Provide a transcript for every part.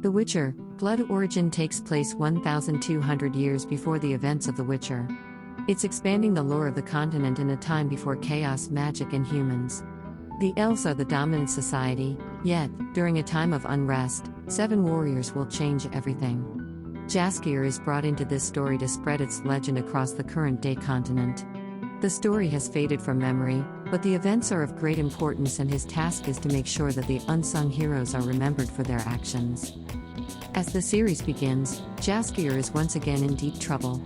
The Witcher, Blood Origin takes place 1,200 years before the events of The Witcher. It's expanding the lore of the continent in a time before chaos, magic, and humans. The elves are the dominant society, yet, during a time of unrest, 7 warriors will change everything. Jaskier is brought into this story to spread its legend across the current-day continent. The story has faded from memory, but the events are of great importance, and his task is to make sure that the unsung heroes are remembered for their actions. As the series begins, Jaskier is once again in deep trouble.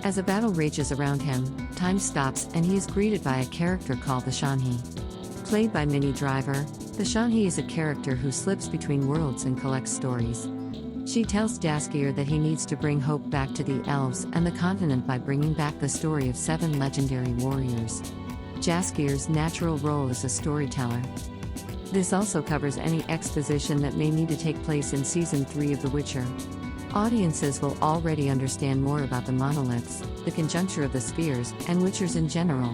As a battle rages around him, time stops and he is greeted by a character called the Shanhi. Played by Minnie Driver, the Shanhi is a character who slips between worlds and collects stories. She tells Jaskier that he needs to bring hope back to the elves and the continent by bringing back the story of 7 legendary warriors. Jaskier's natural role is a storyteller. This also covers any exposition that may need to take place in Season 3 of The Witcher. Audiences will already understand more about the monoliths, the conjuncture of the spheres, and Witchers in general.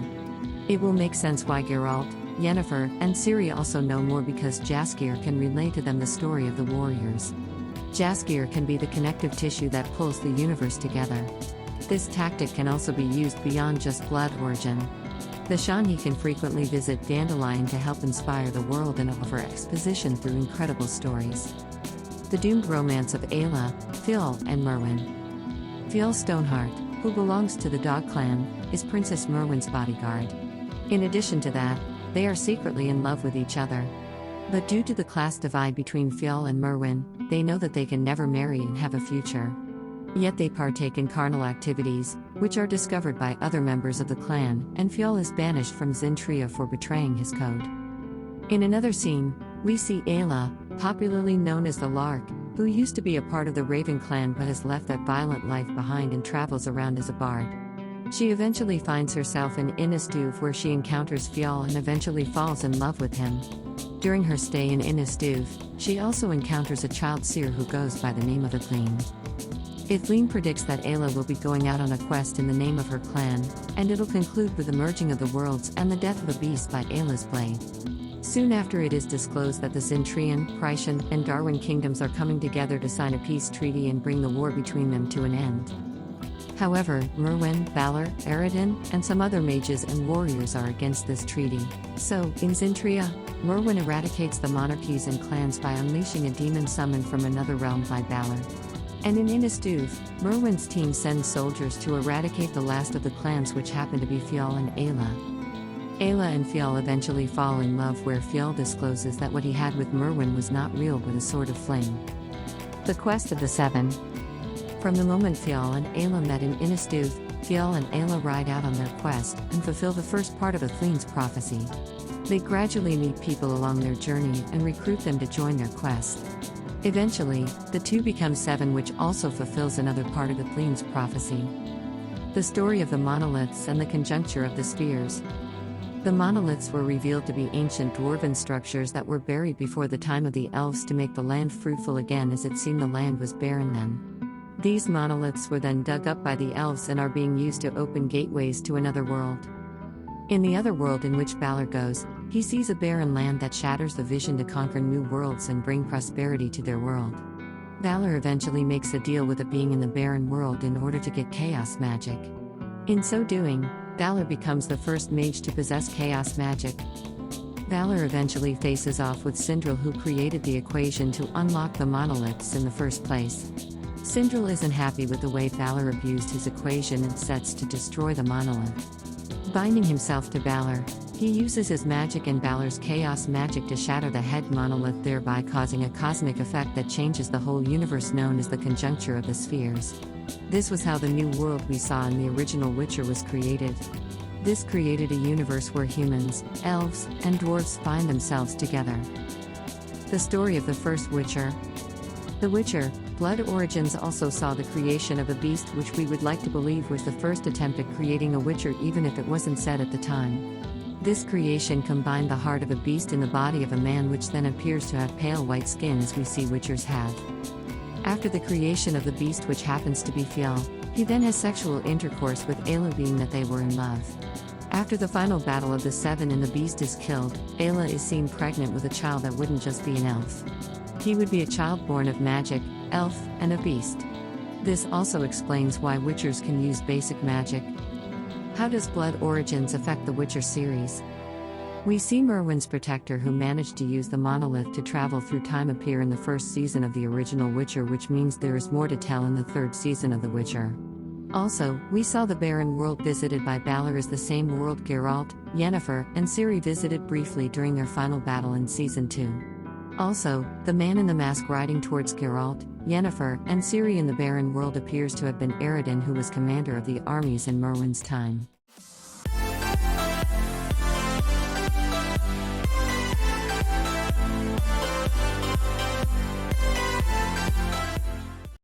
It will make sense why Geralt, Yennefer, and Ciri also know more, because Jaskier can relay to them the story of the warriors. Jaskier can be the connective tissue that pulls the universe together. This tactic can also be used beyond just Blood Origin. The Shanhi can frequently visit Dandelion to help inspire the world and offer exposition through incredible stories. The doomed romance of Ayla, Fionn, and Merwin. Fionn Stoneheart, who belongs to the Dog Clan, is Princess Merwin's bodyguard. In addition to that, they are secretly in love with each other. But due to the class divide between Fionn and Merwin, they know that they can never marry and have a future. Yet they partake in carnal activities, which are discovered by other members of the clan, and Fionn is banished from Zintria for betraying his code. In another scene, we see Ayla, popularly known as the Lark, who used to be a part of the Raven clan but has left that violent life behind and travels around as a bard. She eventually finds herself in Innistuve, where she encounters Fionn and eventually falls in love with him. During her stay in Innistuve, she also encounters a child seer who goes by the name of Ithleen. Ithleen predicts that Ayla will be going out on a quest in the name of her clan, and it'll conclude with the merging of the worlds and the death of a beast by Ayla's blade. Soon after, it is disclosed that the Zintrian, Prycian, and Darwin kingdoms are coming together to sign a peace treaty and bring the war between them to an end. However, Merwin, Balor, Eredin, and some other mages and warriors are against this treaty. So, in Zintria, Merwin eradicates the monarchies and clans by unleashing a demon summoned from another realm by Balor. And in Innistuve, Merwin's team sends soldiers to eradicate the last of the clans, which happen to be Fionn and Ayla. Ayla and Fionn eventually fall in love, where Fionn discloses that what he had with Merwin was not real but a sword of flame. The Quest of the Seven. From the moment Fionn and Ayla met in Innistuve, Fionn and Ayla ride out on their quest and fulfill the first part of Ithleen's prophecy. They gradually meet people along their journey and recruit them to join their quest. Eventually, the two become 7, which also fulfills another part of Ithleen's prophecy. The story of the monoliths and the conjuncture of the spheres. The monoliths were revealed to be ancient dwarven structures that were buried before the time of the elves to make the land fruitful again, as it seemed the land was barren then. These monoliths were then dug up by the elves and are being used to open gateways to another world. In the other world in which Balor goes, he sees a barren land that shatters the vision to conquer new worlds and bring prosperity to their world. Balor eventually makes a deal with a being in the barren world in order to get chaos magic. In so doing, Balor becomes the first mage to possess chaos magic. Balor eventually faces off with Sindril, who created the equation to unlock the monoliths in the first place. Sindril isn't happy with the way Balor abused his equation and sets to destroy the monolith. Binding himself to Balor, he uses his magic and Balor's chaos magic to shatter the head monolith, thereby causing a cosmic effect that changes the whole universe, known as the conjuncture of the spheres. This was how the new world we saw in the original Witcher was created. This created a universe where humans, elves, and dwarves find themselves together. The story of the first Witcher. The Witcher, Blood Origins also saw the creation of a beast, which we would like to believe was the first attempt at creating a Witcher, even if it wasn't said at the time. This creation combined the heart of a beast in the body of a man, which then appears to have pale white skin, as we see Witchers have. After the creation of the beast, which happens to be Fionn, he then has sexual intercourse with Ayla, being that they were in love. After the final battle of the 7 and the beast is killed, Ayla is seen pregnant with a child that wouldn't just be an elf. He would be a child born of magic, elf, and a beast. This also explains why Witchers can use basic magic. How does Blood Origins affect the Witcher series? We see Merwin's protector who managed to use the monolith to travel through time appear in the first season of the original Witcher, which means there is more to tell in the third season of The Witcher. Also, we saw the barren world visited by Balor as the same world Geralt, Yennefer, and Ciri visited briefly during their final battle in Season 2. Also, the man in the mask riding towards Geralt, Yennefer, and Ciri in the barren world appears to have been Eredin, who was commander of the armies in Merwin's time.